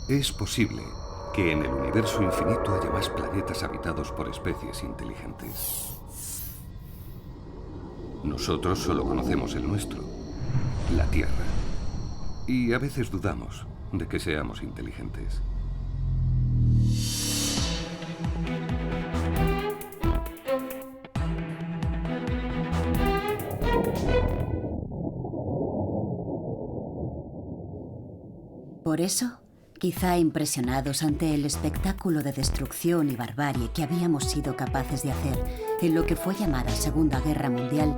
Es posible que en el universo infinito haya más planetas habitados por especies inteligentes. Nosotros solo conocemos el nuestro, la Tierra. Y a veces dudamos de que seamos inteligentes. Por eso, quizá impresionados ante el espectáculo de destrucción y barbarie que habíamos sido capaces de hacer en lo que fue llamada Segunda Guerra Mundial,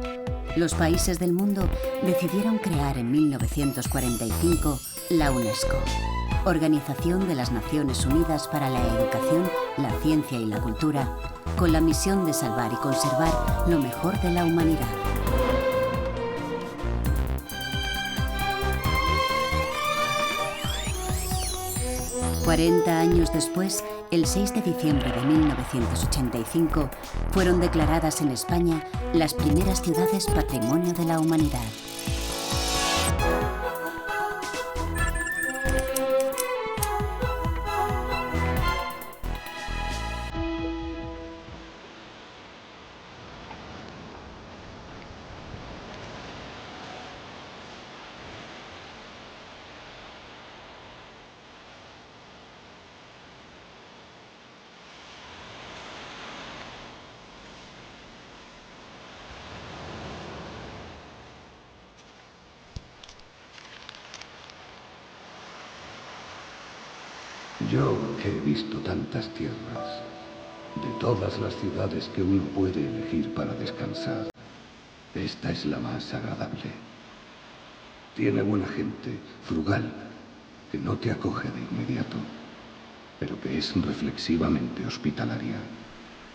los países del mundo decidieron crear en 1945 la UNESCO, Organización de las Naciones Unidas para la Educación, la Ciencia y la Cultura, con la misión de salvar y conservar lo mejor de la humanidad. 40 años después, el 6 de diciembre de 1985, fueron declaradas en España las primeras ciudades Patrimonio de la Humanidad. Yo que he visto tantas tierras, de todas las ciudades que uno puede elegir para descansar, esta es la más agradable. Tiene buena gente, frugal, que no te acoge de inmediato, pero que es reflexivamente hospitalaria.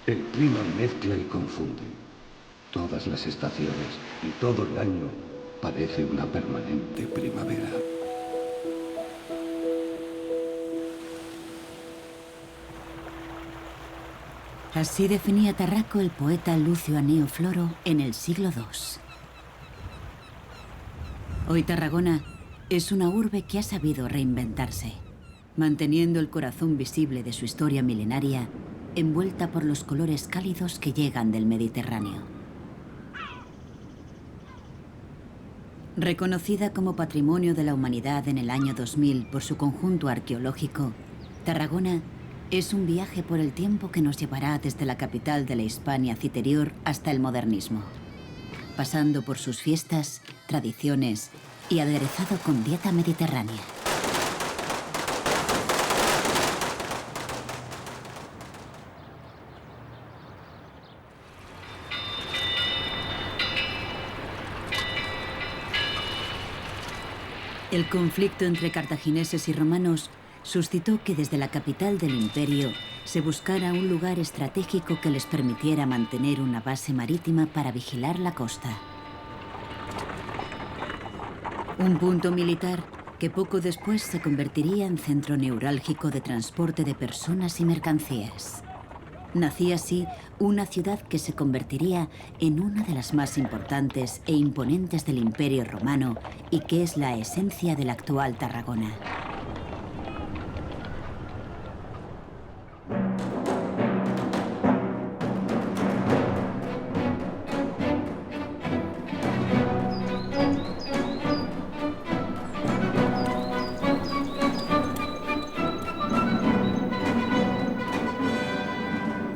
El clima mezcla y confunde. Todas las estaciones y todo el año parece una permanente primavera. Así definía Tarraco el poeta Lucio Aneo Floro en el siglo II. Hoy Tarragona es una urbe que ha sabido reinventarse, manteniendo el corazón visible de su historia milenaria, envuelta por los colores cálidos que llegan del Mediterráneo. Reconocida como Patrimonio de la Humanidad en el año 2000 por su conjunto arqueológico, Tarragona es un viaje por el tiempo que nos llevará desde la capital de la Hispania Citerior hasta el modernismo, pasando por sus fiestas, tradiciones y aderezado con dieta mediterránea. El conflicto entre cartagineses y romanos suscitó que desde la capital del imperio se buscara un lugar estratégico que les permitiera mantener una base marítima para vigilar la costa. Un punto militar que poco después se convertiría en centro neurálgico de transporte de personas y mercancías. Nacía así una ciudad que se convertiría en una de las más importantes e imponentes del Imperio Romano y que es la esencia de la actual Tarragona.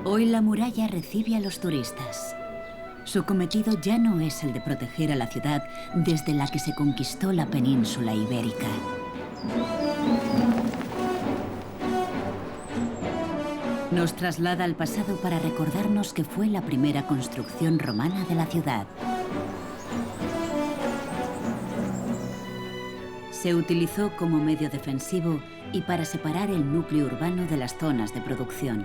Hoy la muralla recibe a los turistas. Su cometido ya no es el de proteger a la ciudad desde la que se conquistó la península ibérica. Nos traslada al pasado para recordarnos que fue la primera construcción romana de la ciudad. Se utilizó como medio defensivo y para separar el núcleo urbano de las zonas de producción.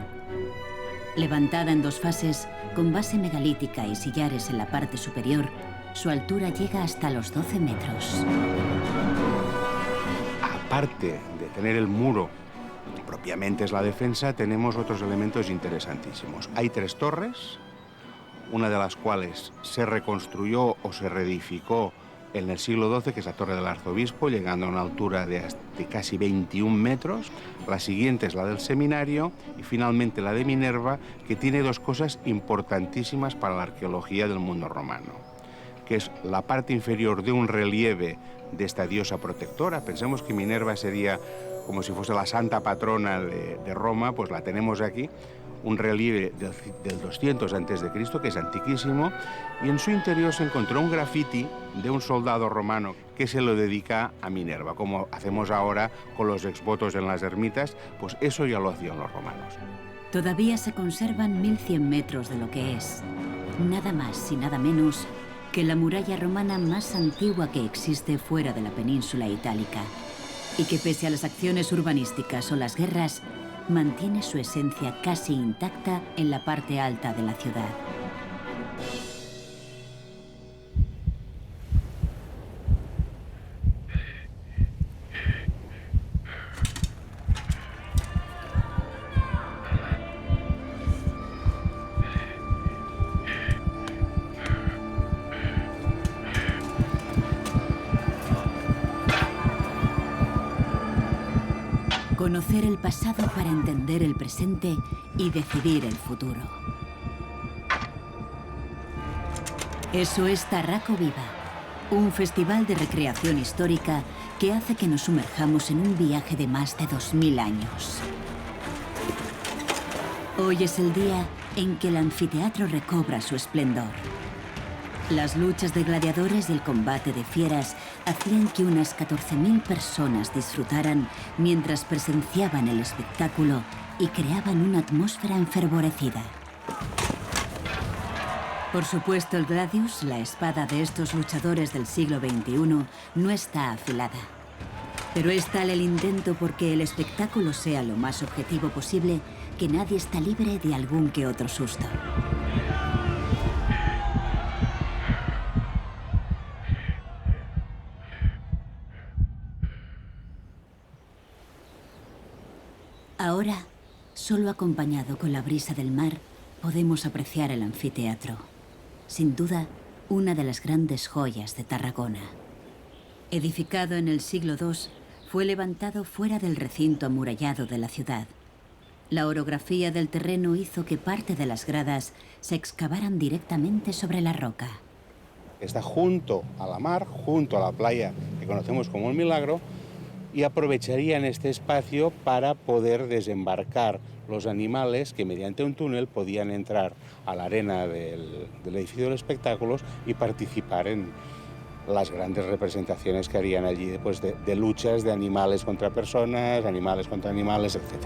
Levantada en dos fases, con base megalítica y sillares en la parte superior, su altura llega hasta los 12 metros. Aparte de tener el muro, que propiamente es la defensa, tenemos otros elementos interesantísimos. Hay 3 torres, una de las cuales se reconstruyó o se reedificó en el siglo XII, que es la Torre del Arzobispo, llegando a una altura de casi 21 metros. La siguiente es la del Seminario y finalmente la de Minerva, que tiene dos cosas importantísimas para la arqueología del mundo romano, que es la parte inferior de un relieve de esta diosa protectora. Pensemos que Minerva sería como si fuese la santa patrona de Roma, pues la tenemos aquí, un relieve del 200 a.C., que es antiquísimo, y en su interior se encontró un grafiti de un soldado romano que se lo dedica a Minerva, como hacemos ahora con los exvotos en las ermitas, pues eso ya lo hacían los romanos. Todavía se conservan 1100 metros de lo que es, nada más y nada menos, que la muralla romana más antigua que existe fuera de la península itálica, y que pese a las acciones urbanísticas o las guerras, mantiene su esencia casi intacta en la parte alta de la ciudad. Conocer el pasado para entender el presente y decidir el futuro. Eso es Tarraco Viva, un festival de recreación histórica que hace que nos sumerjamos en un viaje de más de 2000 años. Hoy es el día en que el anfiteatro recobra su esplendor. Las luchas de gladiadores y el combate de fieras hacían que unas 14.000 personas disfrutaran mientras presenciaban el espectáculo y creaban una atmósfera enfervorecida. Por supuesto, el gladius, la espada de estos luchadores del siglo XXI, no está afilada. Pero es tal el intento porque el espectáculo sea lo más objetivo posible que nadie está libre de algún que otro susto. Ahora, solo acompañado con la brisa del mar, podemos apreciar el anfiteatro. Sin duda, una de las grandes joyas de Tarragona. Edificado en el siglo II, fue levantado fuera del recinto amurallado de la ciudad. La orografía del terreno hizo que parte de las gradas se excavaran directamente sobre la roca. Está junto a la mar, junto a la playa que conocemos como el Milagro, y aprovecharían este espacio para poder desembarcar los animales que mediante un túnel podían entrar a la arena del edificio de los espectáculos y participar en las grandes representaciones que harían allí, pues, de luchas de animales contra personas, animales contra animales, etc.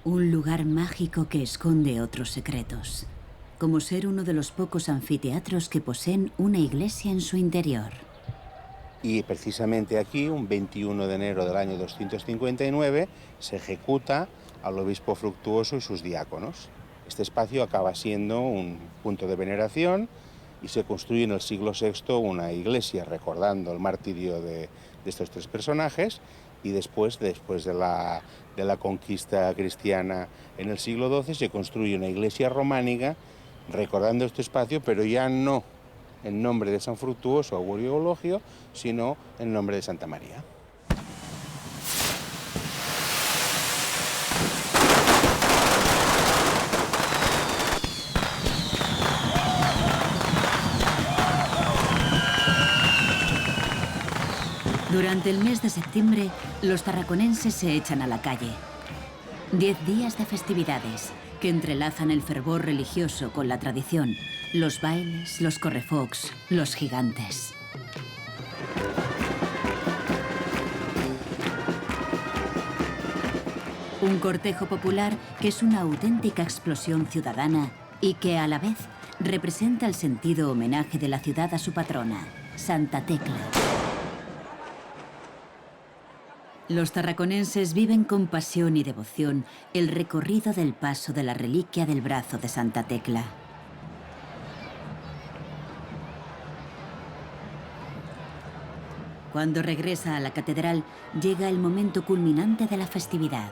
Un lugar mágico que esconde otros secretos, como ser uno de los pocos anfiteatros que poseen una iglesia en su interior. Y precisamente aquí, un 21 de enero del año 259, se ejecuta al obispo Fructuoso y sus diáconos. Este espacio acaba siendo un punto de veneración y se construye en el siglo VI una iglesia recordando el martirio de estos tres personajes, y después de la conquista cristiana en el siglo XII se construye una iglesia románica recordando este espacio, pero ya no en nombre de San Fructuoso, Augurio Eulogio, sino en nombre de Santa María. Durante el mes de septiembre, los tarraconenses se echan a la calle. 10 días de festividades que entrelazan el fervor religioso con la tradición, los bailes, los correfocs, los gigantes. Un cortejo popular que es una auténtica explosión ciudadana y que a la vez representa el sentido homenaje de la ciudad a su patrona, Santa Tecla. Los tarraconenses viven con pasión y devoción el recorrido del paso de la reliquia del brazo de Santa Tecla. Cuando regresa a la catedral, llega el momento culminante de la festividad.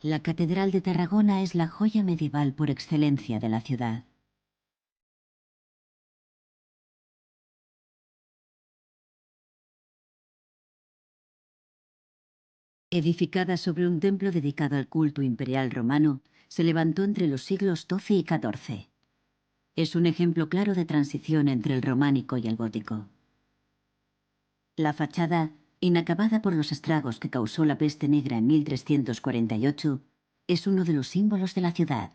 La Catedral de Tarragona es la joya medieval por excelencia de la ciudad. Edificada sobre un templo dedicado al culto imperial romano, se levantó entre los siglos XII y XIV. Es un ejemplo claro de transición entre el románico y el gótico. La fachada, inacabada por los estragos que causó la peste negra en 1348, es uno de los símbolos de la ciudad.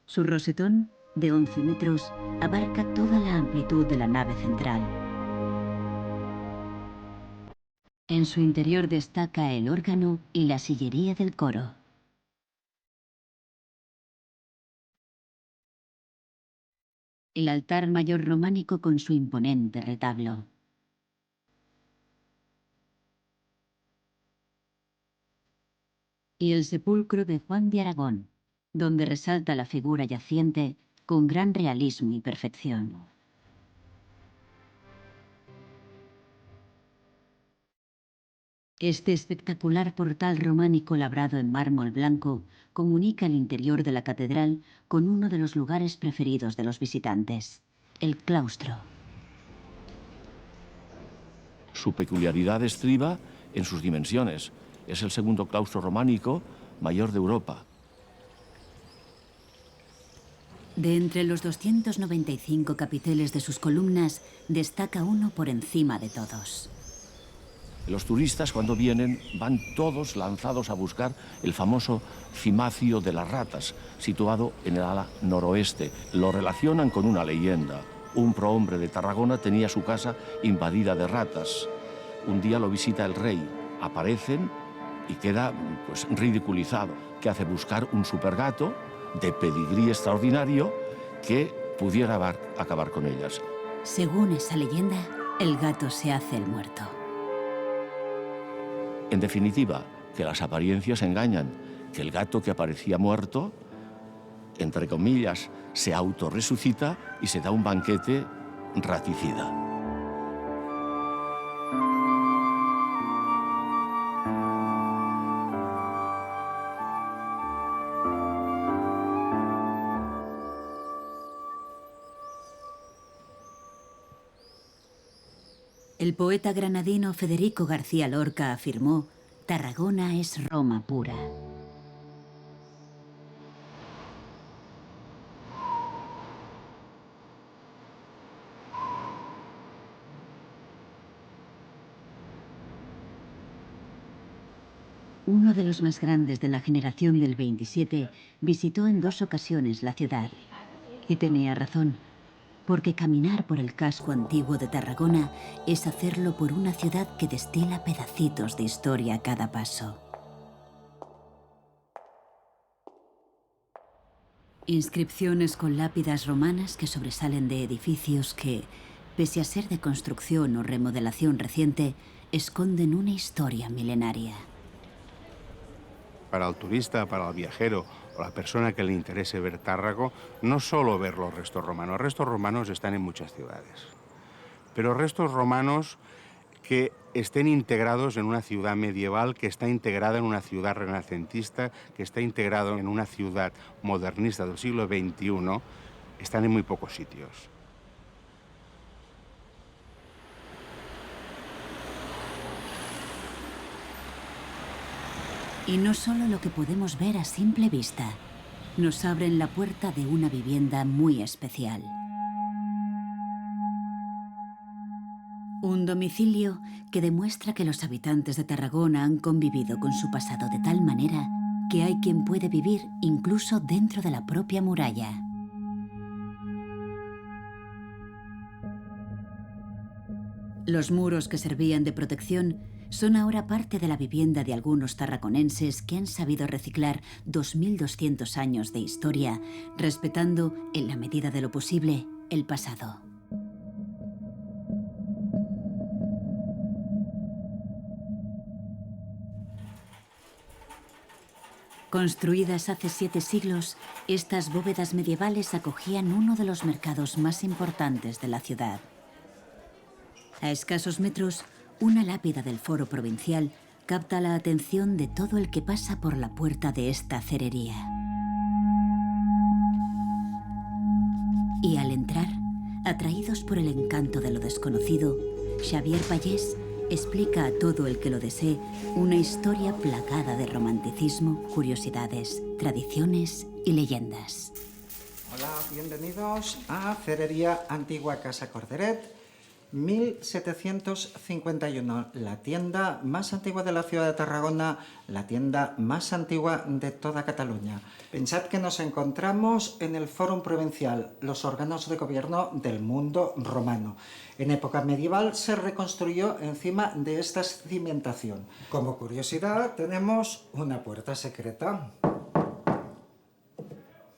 Su rosetón, de 11 metros, abarca toda la amplitud de la nave central. En su interior destaca el órgano y la sillería del coro. El altar mayor románico con su imponente retablo. Y el sepulcro de Juan de Aragón, donde resalta la figura yaciente con gran realismo y perfección. Este espectacular portal románico labrado en mármol blanco comunica el interior de la catedral con uno de los lugares preferidos de los visitantes, el claustro. Su peculiaridad estriba en sus dimensiones. Es el segundo claustro románico mayor de Europa. De entre los 295 capiteles de sus columnas, destaca uno por encima de todos. Los turistas, cuando vienen, van todos lanzados a buscar el famoso cimacio de las ratas, situado en el ala noroeste. Lo relacionan con una leyenda. Un prohombre de Tarragona tenía su casa invadida de ratas. Un día lo visita el rey. Aparecen y queda pues ridiculizado. ¿Qué hace? Buscar un supergato de pedigrí extraordinario que pudiera acabar con ellas. Según esa leyenda, el gato se hace el muerto. En definitiva, que las apariencias engañan, que el gato que aparecía muerto, entre comillas, se autorresucita y se da un banquete raticida. El poeta granadino Federico García Lorca afirmó: Tarragona es Roma pura. Uno de los más grandes de la generación del 27 visitó en 2 ocasiones la ciudad. Y tenía razón, porque caminar por el casco antiguo de Tarragona es hacerlo por una ciudad que destila pedacitos de historia a cada paso. Inscripciones con lápidas romanas que sobresalen de edificios que, pese a ser de construcción o remodelación reciente, esconden una historia milenaria. Para el turista, para el viajero o la persona que le interese ver Tárrago, no solo ver los restos romanos. Los restos romanos están en muchas ciudades, pero restos romanos que estén integrados en una ciudad medieval, que está integrada en una ciudad renacentista, que está integrado en una ciudad modernista del siglo XXI, están en muy pocos sitios. Y no solo lo que podemos ver a simple vista, nos abren la puerta de una vivienda muy especial. Un domicilio que demuestra que los habitantes de Tarragona han convivido con su pasado de tal manera que hay quien puede vivir incluso dentro de la propia muralla. Los muros que servían de protección son ahora parte de la vivienda de algunos tarraconenses que han sabido reciclar 2.200 años de historia, respetando, en la medida de lo posible, el pasado. Construidas hace 7 siglos, estas bóvedas medievales acogían uno de los mercados más importantes de la ciudad. A escasos metros, una lápida del foro provincial capta la atención de todo el que pasa por la puerta de esta cerería. Y al entrar, atraídos por el encanto de lo desconocido, Xavier Pallés explica a todo el que lo desee una historia plagada de romanticismo, curiosidades, tradiciones y leyendas. Hola, bienvenidos a Cerería Antigua Casa Corderet, 1751, la tienda más antigua de la ciudad de Tarragona, la tienda más antigua de toda Cataluña. Pensad que nos encontramos en el Fórum Provincial, los órganos de gobierno del mundo romano. En época medieval se reconstruyó encima de esta cimentación. Como curiosidad, tenemos una puerta secreta.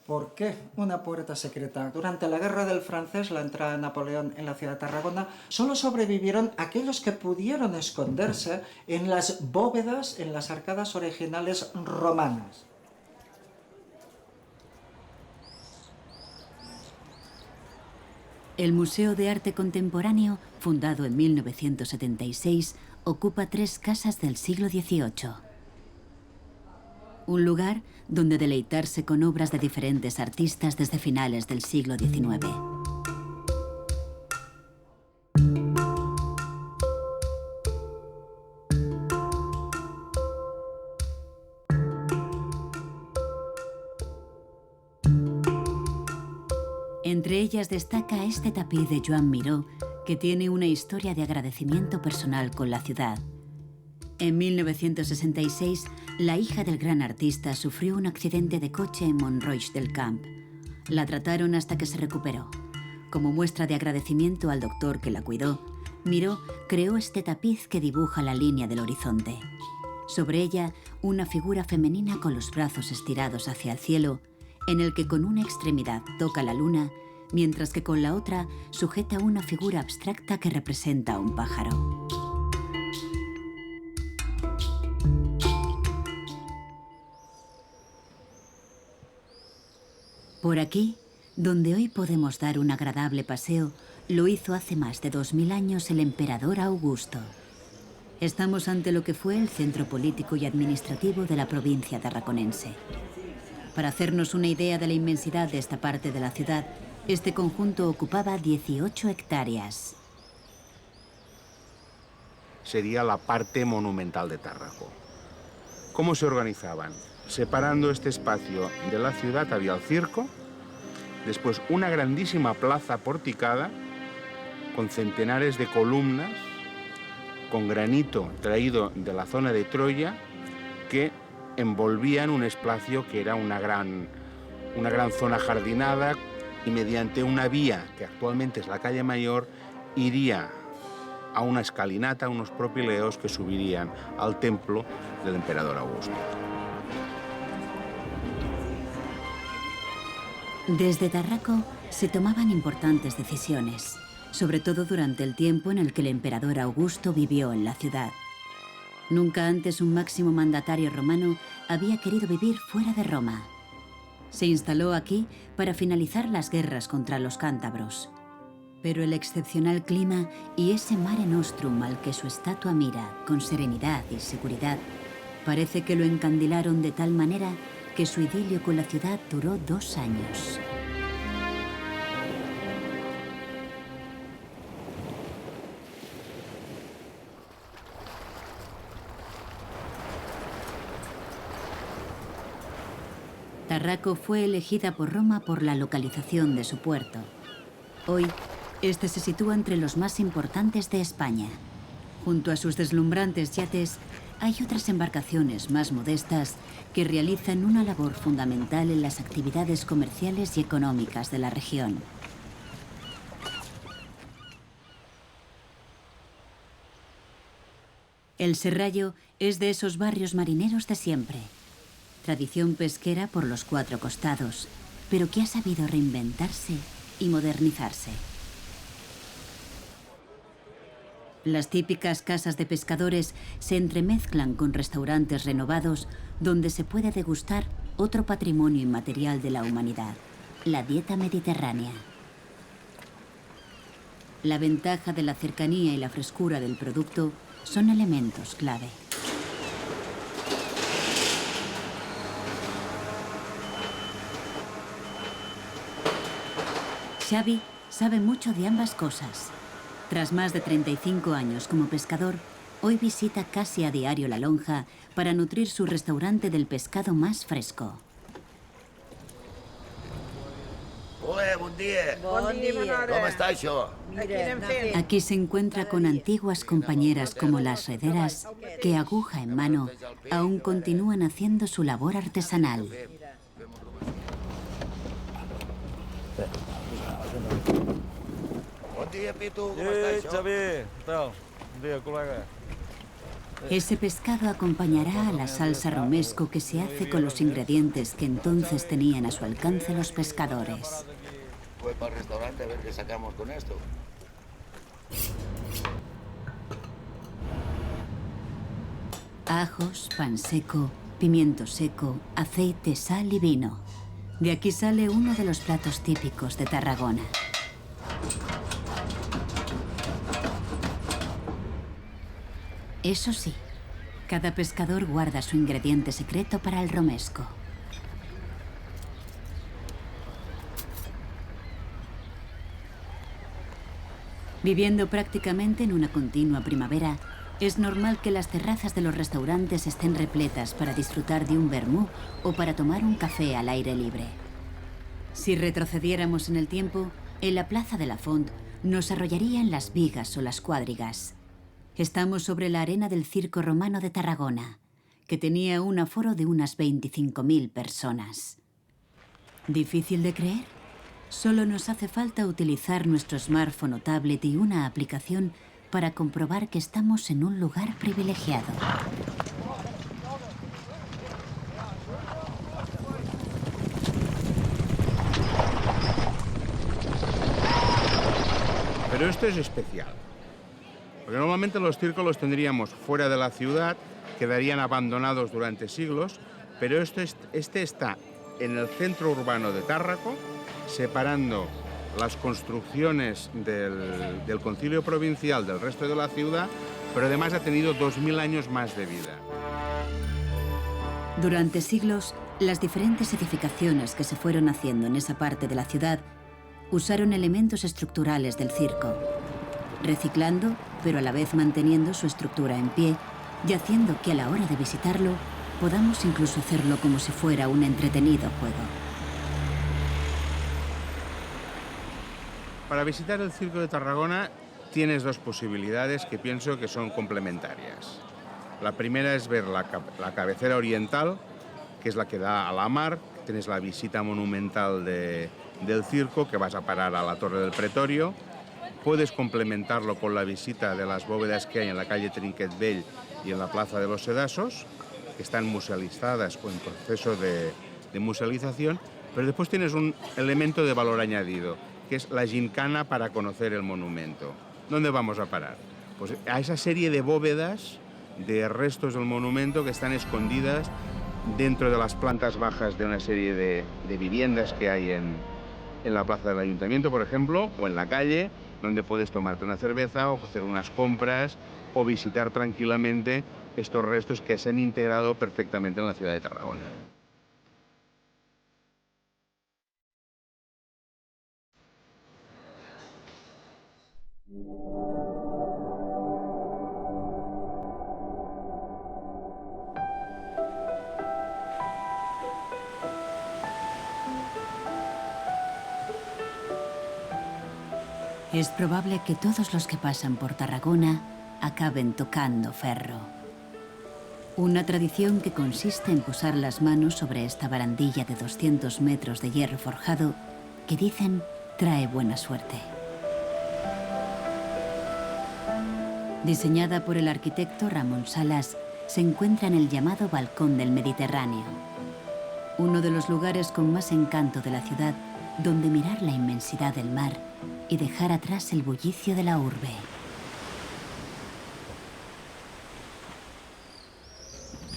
¿Por qué una puerta secreta? Durante la Guerra del Francés, la entrada de Napoleón en la ciudad de Tarragona, solo sobrevivieron aquellos que pudieron esconderse en las bóvedas, en las arcadas originales romanas. El Museo de Arte Contemporáneo, fundado en 1976, ocupa 3 casas del siglo XVIII. Un lugar donde deleitarse con obras de diferentes artistas desde finales del siglo XIX. Entre ellas destaca este tapiz de Joan Miró, que tiene una historia de agradecimiento personal con la ciudad. En 1966, la hija del gran artista sufrió un accidente de coche en Montroig del Camp. La trataron hasta que se recuperó. Como muestra de agradecimiento al doctor que la cuidó, Miró creó este tapiz que dibuja la línea del horizonte. Sobre ella, una figura femenina con los brazos estirados hacia el cielo, en el que con una extremidad toca la luna, mientras que con la otra sujeta una figura abstracta que representa a un pájaro. Por aquí, donde hoy podemos dar un agradable paseo, lo hizo hace más de 2000 años el emperador Augusto. Estamos ante lo que fue el centro político y administrativo de la provincia tarraconense. Para hacernos una idea de la inmensidad de esta parte de la ciudad, este conjunto ocupaba 18 hectáreas. Sería la parte monumental de Tárraco. ¿Cómo se organizaban? Separando este espacio de la ciudad había el circo, después una grandísima plaza porticada con centenares de columnas, con granito traído de la zona de Troya, que envolvían un espacio que era una gran zona jardinada, y mediante una vía, que actualmente es la calle Mayor, iría a una escalinata, unos propileos que subirían al templo del emperador Augusto. Desde Tarraco se tomaban importantes decisiones, sobre todo durante el tiempo en el que el emperador Augusto vivió en la ciudad. Nunca antes un máximo mandatario romano había querido vivir fuera de Roma. Se instaló aquí para finalizar las guerras contra los cántabros. Pero el excepcional clima y ese mare nostrum al que su estatua mira con serenidad y seguridad parece que lo encandilaron de tal manera que su idilio con la ciudad duró 2 años. Tarraco fue elegida por Roma por la localización de su puerto. Hoy, este se sitúa entre los más importantes de España. Junto a sus deslumbrantes yates, hay otras embarcaciones más modestas que realizan una labor fundamental en las actividades comerciales y económicas de la región. El Serrallo es de esos barrios marineros de siempre. Tradición pesquera por los 4 costados, pero que ha sabido reinventarse y modernizarse. Las típicas casas de pescadores se entremezclan con restaurantes renovados donde se puede degustar otro patrimonio inmaterial de la humanidad, la dieta mediterránea. La ventaja de la cercanía y la frescura del producto son elementos clave. Xavi sabe mucho de ambas cosas. Tras más de 35 años como pescador, hoy visita casi a diario La Lonja para nutrir su restaurante del pescado más fresco. Hola, buen día. Bon dia. ¿Cómo está això? Aquí se encuentra con antiguas compañeras como las rederas que, aguja en mano, aún continúan haciendo su labor artesanal. Bon dia, Pitu. Com està això? Xavier, què tal? Bon dia, col·lega. Ese pescado acompañará a la salsa romesco que se hace con los ingredientes que entonces tenían a su alcance los pescadores. Voy para el restaurante a ver qué sacamos con esto. Ajos, pan seco, pimiento seco, aceite, sal y vino. De aquí sale uno de los platos típicos de Tarragona. Eso sí, cada pescador guarda su ingrediente secreto para el romesco. Viviendo prácticamente en una continua primavera, es normal que las terrazas de los restaurantes estén repletas para disfrutar de un vermú o para tomar un café al aire libre. Si retrocediéramos en el tiempo, en la plaza de la Font nos arrollarían las vigas o las cuadrigas. Estamos sobre la arena del Circo Romano de Tarragona, que tenía un aforo de unas 25.000 personas. ¿Difícil de creer? Solo nos hace falta utilizar nuestro smartphone o tablet y una aplicación para comprobar que estamos en un lugar privilegiado. Pero esto es especial, porque normalmente los circos los tendríamos fuera de la ciudad, quedarían abandonados durante siglos, pero este está en el centro urbano de Tárraco, separando las construcciones del Concilio Provincial del resto de la ciudad, pero además ha tenido 2000 años más de vida. Durante siglos, las diferentes edificaciones que se fueron haciendo en esa parte de la ciudad usaron elementos estructurales del circo, reciclando, pero a la vez manteniendo su estructura en pie y haciendo que a la hora de visitarlo podamos incluso hacerlo como si fuera un entretenido juego. Para visitar el Circo de Tarragona tienes dos posibilidades que pienso que son complementarias. La primera es ver la cabecera oriental, que es la que da a la mar. Tienes la visita monumental del circo, que vas a parar a la Torre del Pretorio. Puedes complementarlo con la visita de las bóvedas que hay en la calle Trinquet Vell y en la Plaza de los Sedasos, que están musealizadas o en proceso de musealización. Pero después tienes un elemento de valor añadido, que es la gincana para conocer el monumento. ¿Dónde vamos a parar? Pues a esa serie de bóvedas, de restos del monumento que están escondidas dentro de las plantas bajas de una serie de viviendas que hay en la plaza del Ayuntamiento, por ejemplo, o en la calle, donde puedes tomarte una cerveza o hacer unas compras o visitar tranquilamente estos restos que se han integrado perfectamente en la ciudad de Tarragona. Es probable que todos los que pasan por Tarragona acaben tocando ferro. Una tradición que consiste en posar las manos sobre esta barandilla de 200 metros de hierro forjado que dicen trae buena suerte. Diseñada por el arquitecto Ramón Salas, se encuentra en el llamado Balcón del Mediterráneo, uno de los lugares con más encanto de la ciudad, donde mirar la inmensidad del mar y dejar atrás el bullicio de la urbe.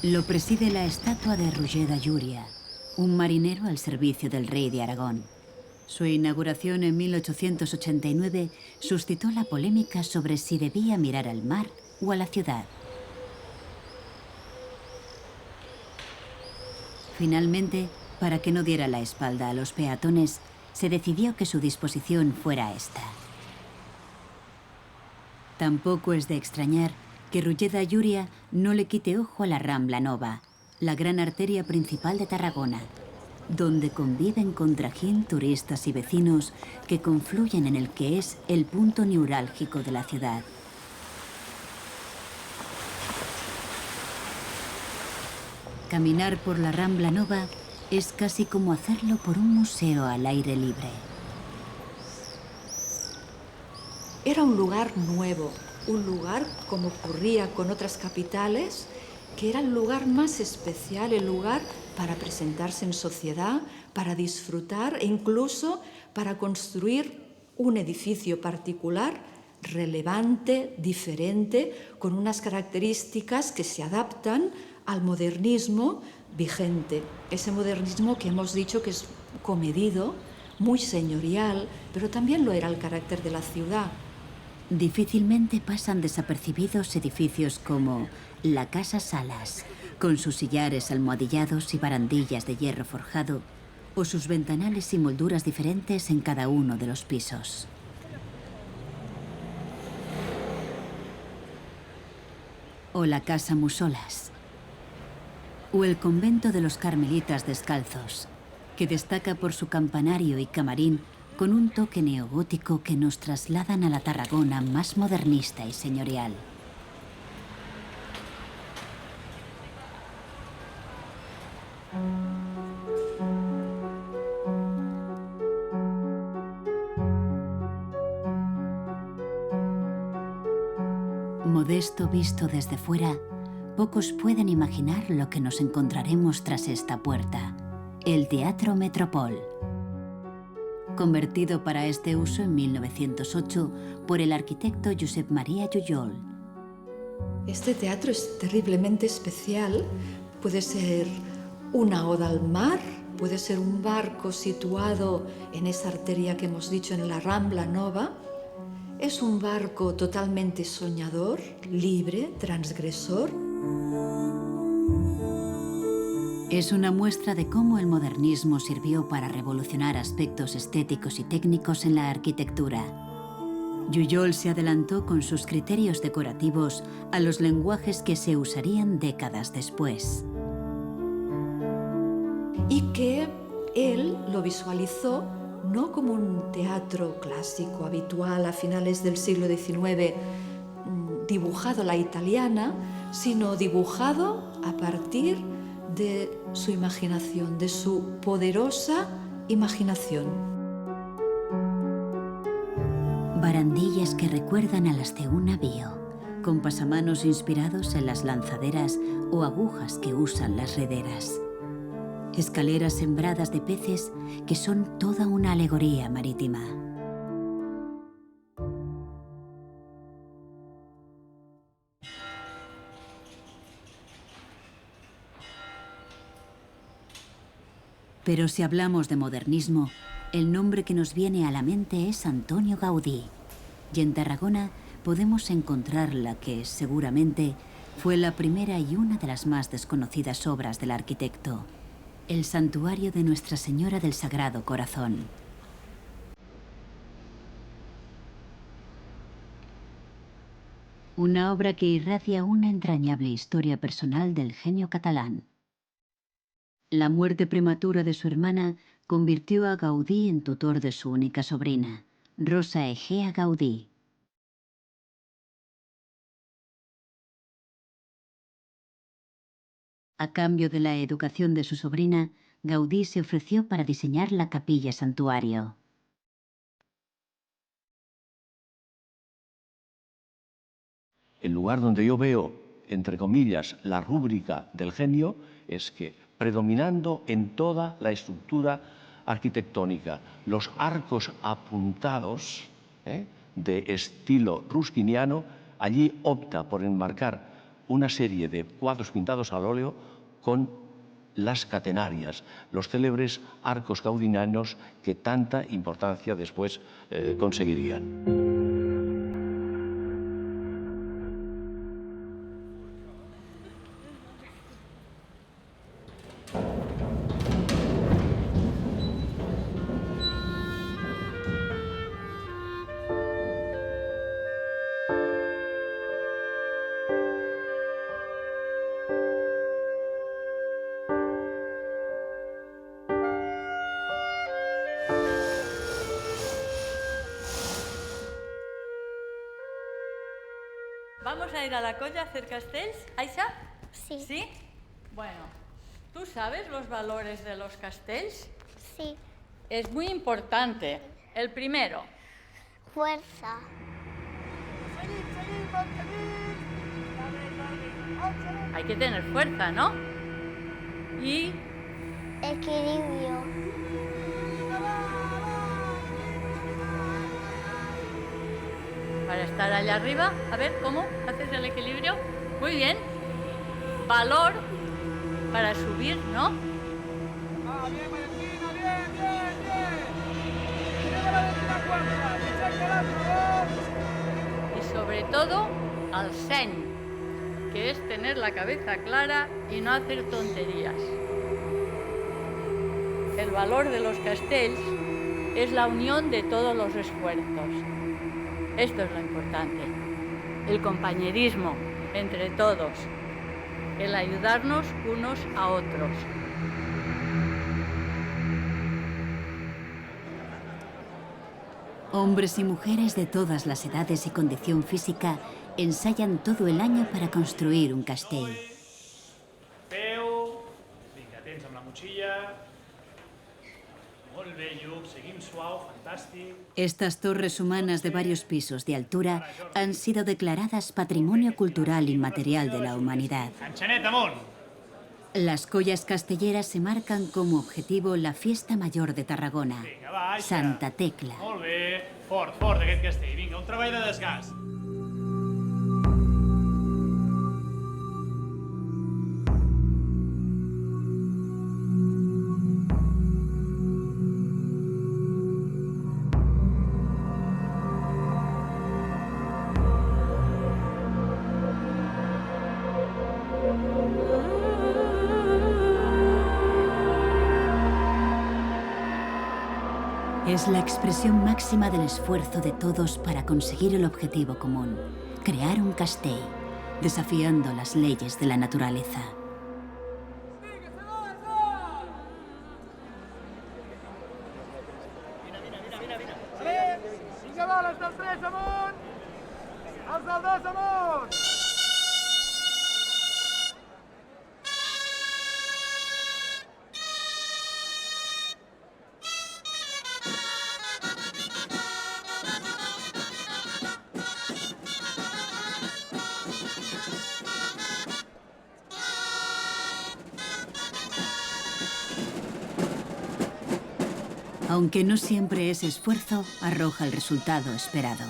Lo preside la estatua de Roger de Llúria, un marinero al servicio del rey de Aragón. Su inauguración en 1889 suscitó la polémica sobre si debía mirar al mar o a la ciudad. Finalmente, para que no diera la espalda a los peatones, se decidió que su disposición fuera esta. Tampoco es de extrañar que Roger de Llúria no le quite ojo a la Rambla Nova, la gran arteria principal de Tarragona, donde conviven con trajín turistas y vecinos que confluyen en el que es el punto neurálgico de la ciudad. Caminar por la Rambla Nova es casi como hacerlo por un museo al aire libre. Era un lugar nuevo, un lugar como ocurría con otras capitales, que era el lugar más especial, el lugar para presentarse en sociedad, para disfrutar e incluso para construir un edificio particular, relevante, diferente, con unas características que se adaptan al modernismo vigente. Ese modernismo que hemos dicho que es comedido, muy señorial, pero también lo era el carácter de la ciudad. Difícilmente pasan desapercibidos edificios como la Casa Salas, con sus sillares almohadillados y barandillas de hierro forjado, o sus ventanales y molduras diferentes en cada uno de los pisos. O la Casa Musolas, o el convento de los Carmelitas Descalzos, que destaca por su campanario y camarín con un toque neogótico que nos trasladan a la Tarragona más modernista y señorial. Modesto visto desde fuera, pocos pueden imaginar lo que nos encontraremos tras esta puerta: el Teatro Metropol. Convertido para este uso en 1908 por el arquitecto Josep Maria Jujol. Este teatro es terriblemente especial. Puede ser una oda al mar, puede ser un barco situado en esa arteria que hemos dicho en la Rambla Nova. Es un barco totalmente soñador, libre, transgresor. Es una muestra de cómo el modernismo sirvió para revolucionar aspectos estéticos y técnicos en la arquitectura. Jujol se adelantó con sus criterios decorativos a los lenguajes que se usarían décadas después. Y que él lo visualizó no como un teatro clásico habitual a finales del siglo XIX, dibujado a la italiana, sino dibujado a partir de su imaginación, de su poderosa imaginación. Barandillas que recuerdan a las de un navío, con pasamanos inspirados en las lanzaderas o agujas que usan las rederas. Escaleras sembradas de peces que son toda una alegoría marítima. Pero si hablamos de modernismo, el nombre que nos viene a la mente es Antonio Gaudí. Y en Tarragona podemos encontrar la que, seguramente, fue la primera y una de las más desconocidas obras del arquitecto: el Santuario de Nuestra Señora del Sagrado Corazón. Una obra que irradia una entrañable historia personal del genio catalán. La muerte prematura de su hermana convirtió a Gaudí en tutor de su única sobrina, Rosa Egea Gaudí. A cambio de la educación de su sobrina, Gaudí se ofreció para diseñar la capilla santuario. El lugar donde yo veo, entre comillas, la rúbrica del genio es que, predominando en toda la estructura arquitectónica, los arcos apuntados, de estilo ruskiniano, allí opta por enmarcar una serie de cuadros pintados al óleo con las catenarias, los célebres arcos caudinanos que tanta importancia después conseguirían. Vamos a ir a la colla a hacer castells, Aisha? Sí. ¿Sí? Bueno, ¿tú sabes los valores de los castells? Sí. Es muy importante. El primero. Fuerza. Hay que tener fuerza, ¿no? Y Equilibrio. para estar allá arriba, a ver, ¿cómo haces el equilibrio? Muy bien. Valor para subir, ¿no? Bien, Valentina, bien, bien, bien. Lleva Valentina cuarta, y Y sobre todo, al seny, que es tener la cabeza clara y no hacer tonterías. El valor de los castells es la unión de todos los esfuerzos. Esto es lo importante. El compañerismo entre todos. El ayudarnos unos a otros. Hombres y mujeres de todas las edades y condición física ensayan todo el año para construir un castell. Peu, vinga, tens amb la motxilla. Molt bé, Lluc, seguim suau, fantàstic. Estas torres humanas de varios pisos de altura han sido declaradas Patrimonio Cultural Inmaterial de la Humanidad. Enxanet, amunt! Las collas castelleras se marcan como objetivo la Fiesta Mayor de Tarragona, Vinga, va, Aixa. Santa Tecla. Molt bé, fort, fort, aquest castell. Vinga, un treball de desgast. Es la expresión máxima del esfuerzo de todos para conseguir el objetivo común, crear un castell, desafiando las leyes de la naturaleza. Vinga, va, les del 3 amunt! Els del 2 amunt! Aunque no siempre ese esfuerzo arroja el resultado esperado.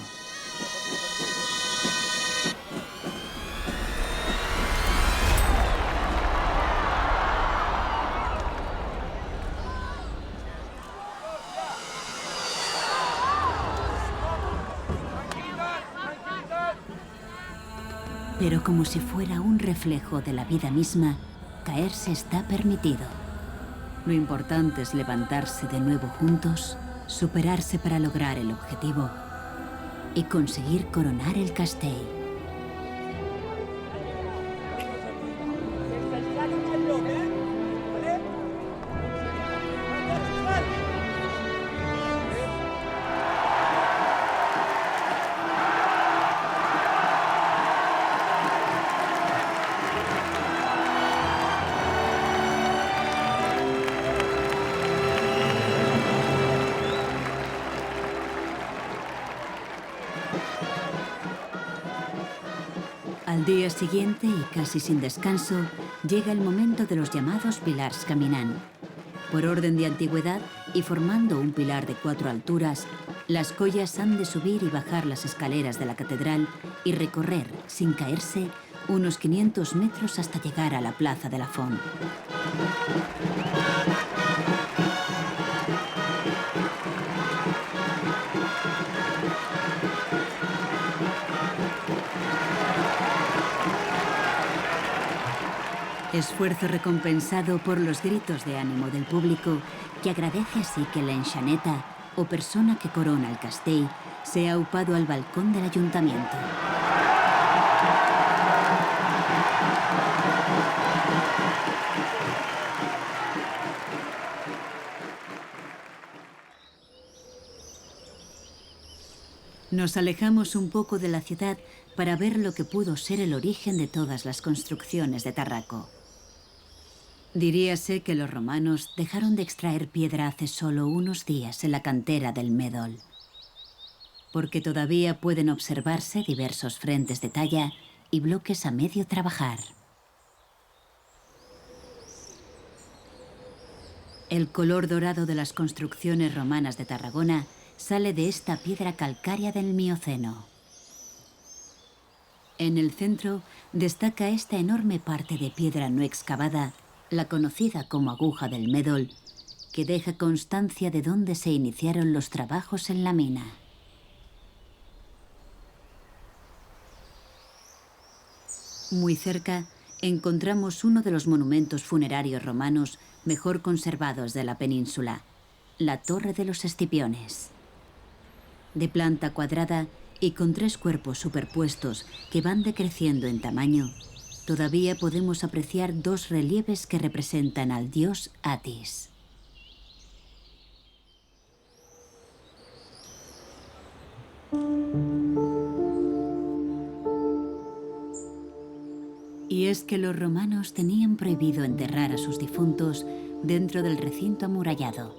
Pero como si fuera un reflejo de la vida misma, caerse está permitido. Lo importante es levantarse de nuevo juntos, superarse para lograr el objetivo y conseguir coronar el castell. Al día siguiente, y casi sin descanso, llega el momento de los llamados pilars caminant. Por orden de antigüedad y formando un pilar de 4 alturas, las collas han de subir y bajar las escaleras de la catedral y recorrer, sin caerse, unos 500 metros hasta llegar a la plaza de la Font. Esfuerzo recompensado por los gritos de ánimo del público, que agradece así que la enxaneta, o persona que corona el castell, sea upado al balcón del ayuntamiento. Nos alejamos un poco de la ciudad para ver lo que pudo ser el origen de todas las construcciones de Tarraco. Diríase que los romanos dejaron de extraer piedra hace solo unos días en la cantera del Médol, porque todavía pueden observarse diversos frentes de talla y bloques a medio trabajar. El color dorado de las construcciones romanas de Tarragona sale de esta piedra calcárea del Mioceno. En el centro destaca esta enorme parte de piedra no excavada, la conocida como aguja del Médol, que deja constancia de dónde se iniciaron los trabajos en la mina. Muy cerca encontramos uno de los monumentos funerarios romanos mejor conservados de la península, la Torre de los Escipiones. De planta cuadrada y con 3 cuerpos superpuestos que van decreciendo en tamaño, todavía podemos apreciar 2 relieves que representan al dios Atis. Y es que los romanos tenían prohibido enterrar a sus difuntos dentro del recinto amurallado.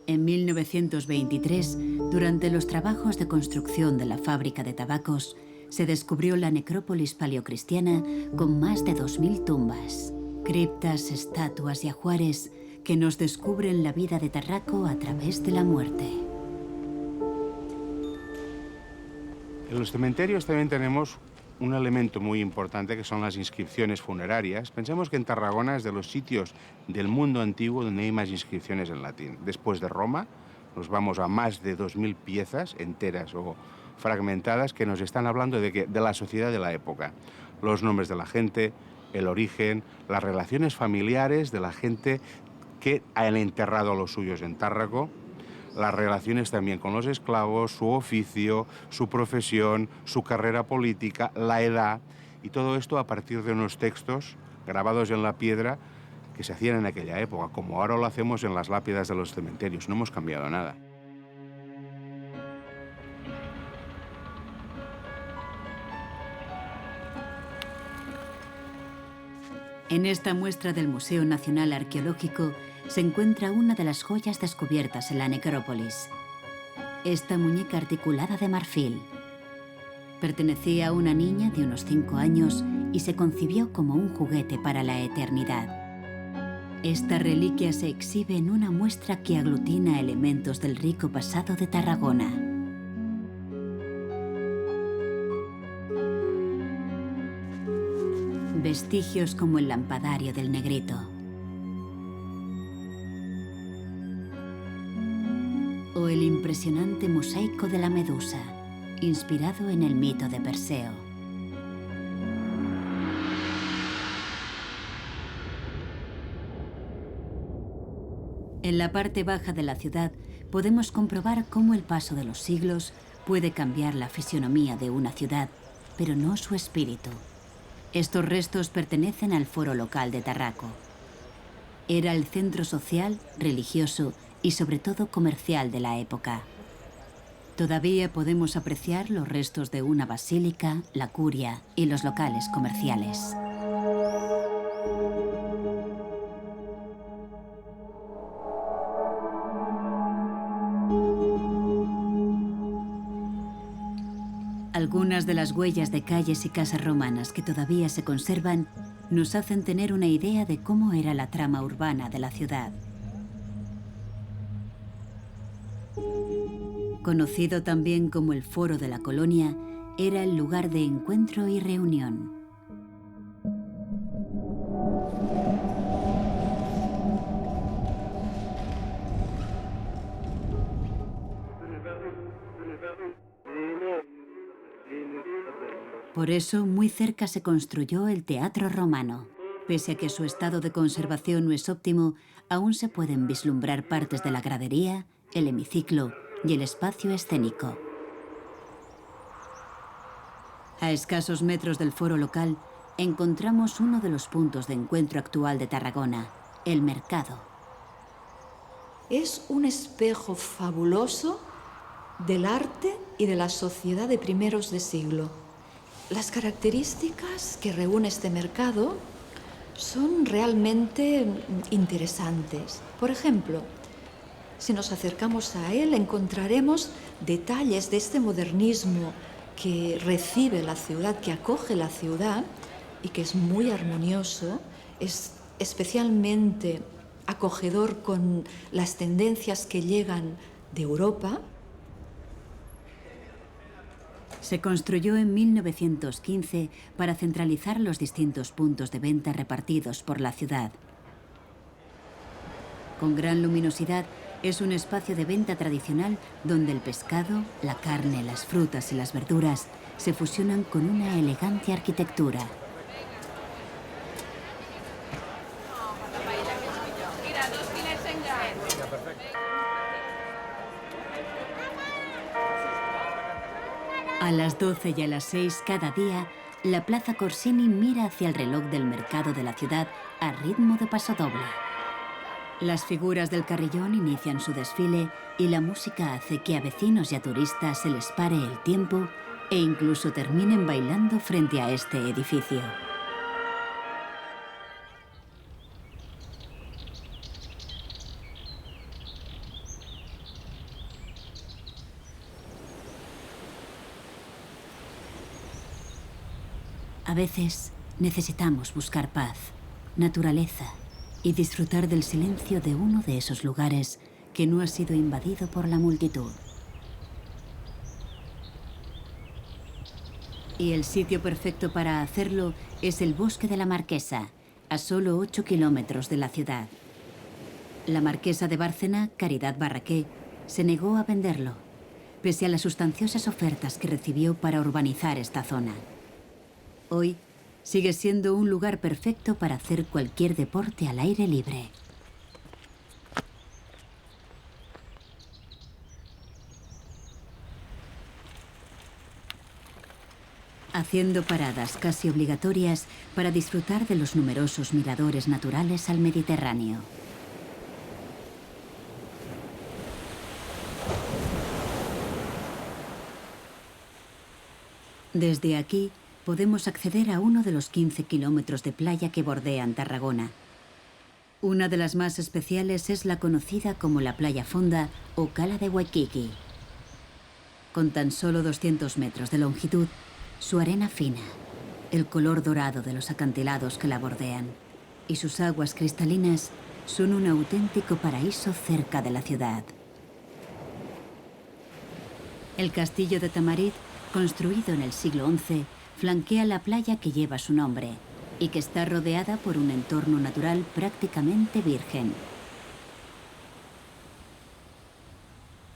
En 1923, durante los trabajos de construcción de la fábrica de tabacos, se descubrió la necrópolis paleocristiana con más de 2000 tumbas, criptas, estatuas y ajuares que nos descubren la vida de Tarraco a través de la muerte. En los cementerios también tenemos un elemento muy importante que son las inscripciones funerarias. Pensemos que en Tarragona es de los sitios del mundo antiguo donde hay más inscripciones en latín. Después de Roma, nos vamos a más de 2000 piezas enteras o fragmentadas que nos están hablando de la sociedad de la época. Los nombres de la gente, el origen, las relaciones familiares de la gente que han enterrado a los suyos en Tárraco, las relaciones también con los esclavos, su oficio, su profesión, su carrera política, la edad, y todo esto a partir de unos textos grabados en la piedra que se hacían en aquella época, como ahora lo hacemos en las lápidas de los cementerios. No hemos cambiado nada. En esta muestra del Museo Nacional Arqueológico se encuentra una de las joyas descubiertas en la necrópolis. Esta muñeca articulada de marfil pertenecía a una niña de unos 5 años y se concibió como un juguete para la eternidad. Esta reliquia se exhibe en una muestra que aglutina elementos del rico pasado de Tarragona. Vestigios como el lampadario del Negrito. O el impresionante mosaico de la Medusa, inspirado en el mito de Perseo. En la parte baja de la ciudad podemos comprobar cómo el paso de los siglos puede cambiar la fisionomía de una ciudad, pero no su espíritu. Estos restos pertenecen al foro local de Tarraco. Era el centro social, religioso y sobre todo comercial de la época. Todavía podemos apreciar los restos de una basílica, la curia y los locales comerciales. Algunas de las huellas de calles y casas romanas que todavía se conservan nos hacen tener una idea de cómo era la trama urbana de la ciudad. Conocido también como el Foro de la Colonia, era el lugar de encuentro y reunión. Por eso, muy cerca se construyó el Teatro Romano. Pese a que su estado de conservación no es óptimo, aún se pueden vislumbrar partes de la gradería, el hemiciclo y el espacio escénico. A escasos metros del foro local, encontramos uno de los puntos de encuentro actual de Tarragona, el mercado. Es un espejo fabuloso del arte y de la sociedad de primeros de siglo. Las características que reúne este mercado son realmente interesantes. Por ejemplo, si nos acercamos a él, encontraremos detalles de este modernismo que recibe la ciudad, que acoge la ciudad y que es muy armonioso, es especialmente acogedor con las tendencias que llegan de Europa. Se construyó en 1915 para centralizar los distintos puntos de venta repartidos por la ciudad. Con gran luminosidad, es un espacio de venta tradicional donde el pescado, la carne, las frutas y las verduras se fusionan con una elegante arquitectura. A las 12 y a las 6 cada día, la Plaza Corsini mira hacia el reloj del mercado de la ciudad a ritmo de pasodoble. Las figuras del carrillón inician su desfile y la música hace que a vecinos y a turistas se les pare el tiempo e incluso terminen bailando frente a este edificio. A veces necesitamos buscar paz, naturaleza y disfrutar del silencio de uno de esos lugares que no ha sido invadido por la multitud. Y el sitio perfecto para hacerlo es el Bosque de la Marquesa, a solo 8 kilómetros de la ciudad. La marquesa de Bárcena, Caridad Barraqué, se negó a venderlo, pese a las sustanciosas ofertas que recibió para urbanizar esta zona. Hoy sigue siendo un lugar perfecto para hacer cualquier deporte al aire libre. Haciendo paradas casi obligatorias para disfrutar de los numerosos miradores naturales al Mediterráneo. Desde aquí podemos acceder a uno de los 15 kilómetros de playa que bordean Tarragona. Una de las más especiales es la conocida como la Playa Fonda o Cala de Waikiki. Con tan solo 200 metros de longitud, su arena fina, el color dorado de los acantilados que la bordean y sus aguas cristalinas son un auténtico paraíso cerca de la ciudad. El castillo de Tamarit, construido en el siglo XI, flanquea la playa que lleva su nombre y que está rodeada por un entorno natural prácticamente virgen.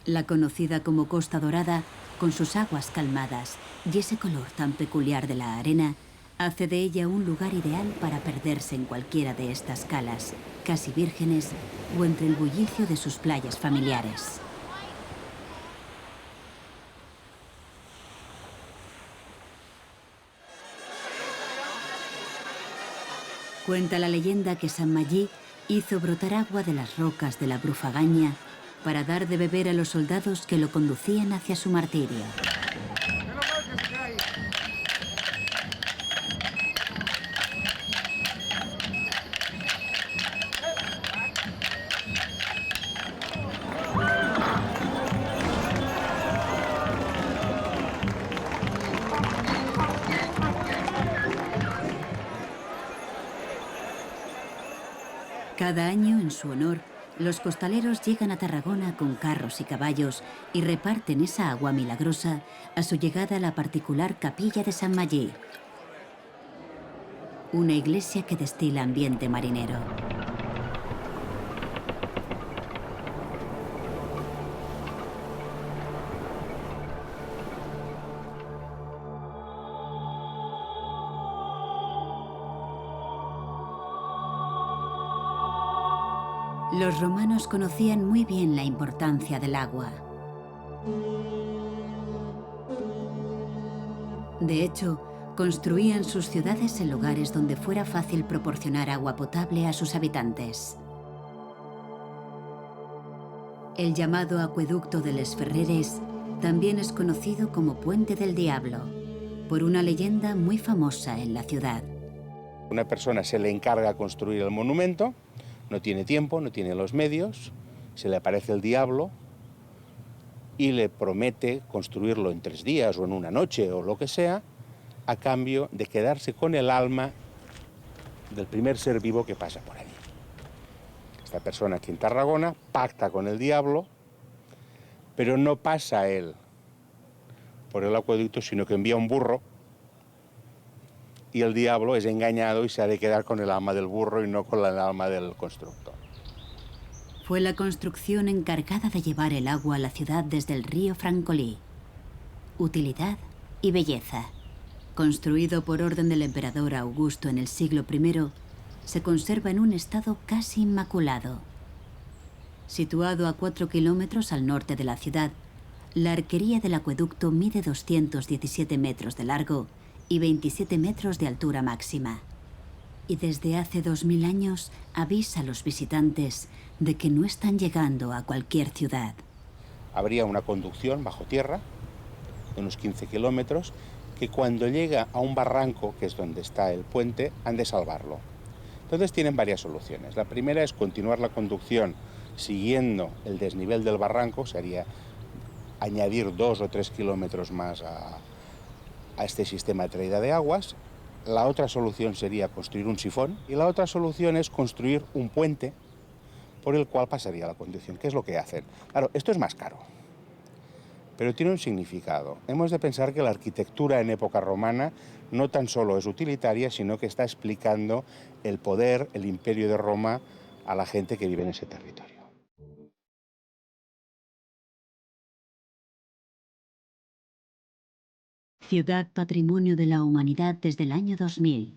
La conocida como Costa Dorada, con sus aguas calmadas y ese color tan peculiar de la arena, hace de ella un lugar ideal para perderse en cualquiera de estas calas, casi vírgenes, o entre el bullicio de sus playas familiares. Cuenta la leyenda que San Magí hizo brotar agua de las rocas de la Brufagaña para dar de beber a los soldados que lo conducían hacia su martirio. Cada año, en su honor, los costaleros llegan a Tarragona con carros y caballos y reparten esa agua milagrosa a su llegada a la particular capilla de San Magí, una iglesia que destila ambiente marinero. Los romanos conocían muy bien la importancia del agua. De hecho, construían sus ciudades en lugares donde fuera fácil proporcionar agua potable a sus habitantes. El llamado Acueducto de les Ferreres también es conocido como Puente del Diablo, por una leyenda muy famosa en la ciudad. Una persona se le encarga construir el monumento, no tiene tiempo, no tiene los medios, se le aparece el diablo y le promete construirlo en 3 días o en una noche o lo que sea, a cambio de quedarse con el alma del primer ser vivo que pasa por allí. Esta persona aquí en Tarragona pacta con el diablo, pero no pasa él por el acueducto, sino que envía un burro y el diablo es engañado y se ha de quedar con el alma del burro y no con el alma del constructor. Fue la construcción encargada de llevar el agua a la ciudad desde el río Francolí. Utilidad y belleza. Construido por orden del emperador Augusto en el siglo I, se conserva en un estado casi inmaculado. Situado a 4 kilómetros al norte de la ciudad, la arquería del acueducto mide 217 metros de largo y 27 metros de altura máxima. Y desde hace 2000 años avisa a los visitantes de que no están llegando a cualquier ciudad. Habría una conducción bajo tierra de unos 15 kilómetros que cuando llega a un barranco, que es donde está el puente, han de salvarlo. Entonces tienen varias soluciones. La primera es continuar la conducción siguiendo el desnivel del barranco, sería añadir 2 o 3 kilómetros más a este sistema de traída de aguas. La otra solución sería construir un sifón y la otra solución es construir un puente por el cual pasaría la conducción. ¿Qué es lo que hacen? Claro, esto es más caro, pero tiene un significado. Hemos de pensar que la arquitectura en época romana no tan solo es utilitaria, sino que está explicando el poder, el imperio de Roma a la gente que vive en ese territorio. Ciudad Patrimonio de la Humanidad desde el año 2000.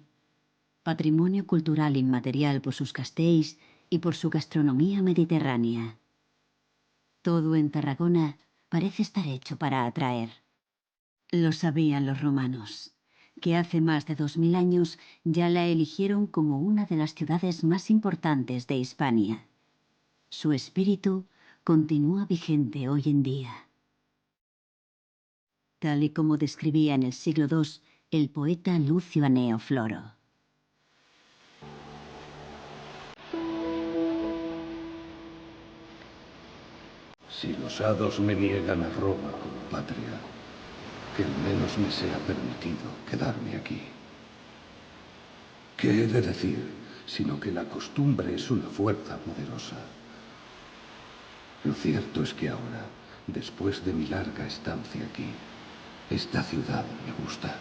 Patrimonio cultural inmaterial por sus castells y por su gastronomía mediterránea. Todo en Tarragona parece estar hecho para atraer. Lo sabían los romanos, que hace más de 2000 años ya la eligieron como una de las ciudades más importantes de Hispania. Su espíritu continúa vigente hoy en día. Tal y como describía en el siglo II el poeta Lucio Anneo Floro. Si los hados me niegan a Roma como patria, que al menos me sea permitido quedarme aquí. ¿Qué he de decir? Sino que la costumbre es una fuerza poderosa. Lo cierto es que ahora, después de mi larga estancia aquí, esta ciudad me gusta.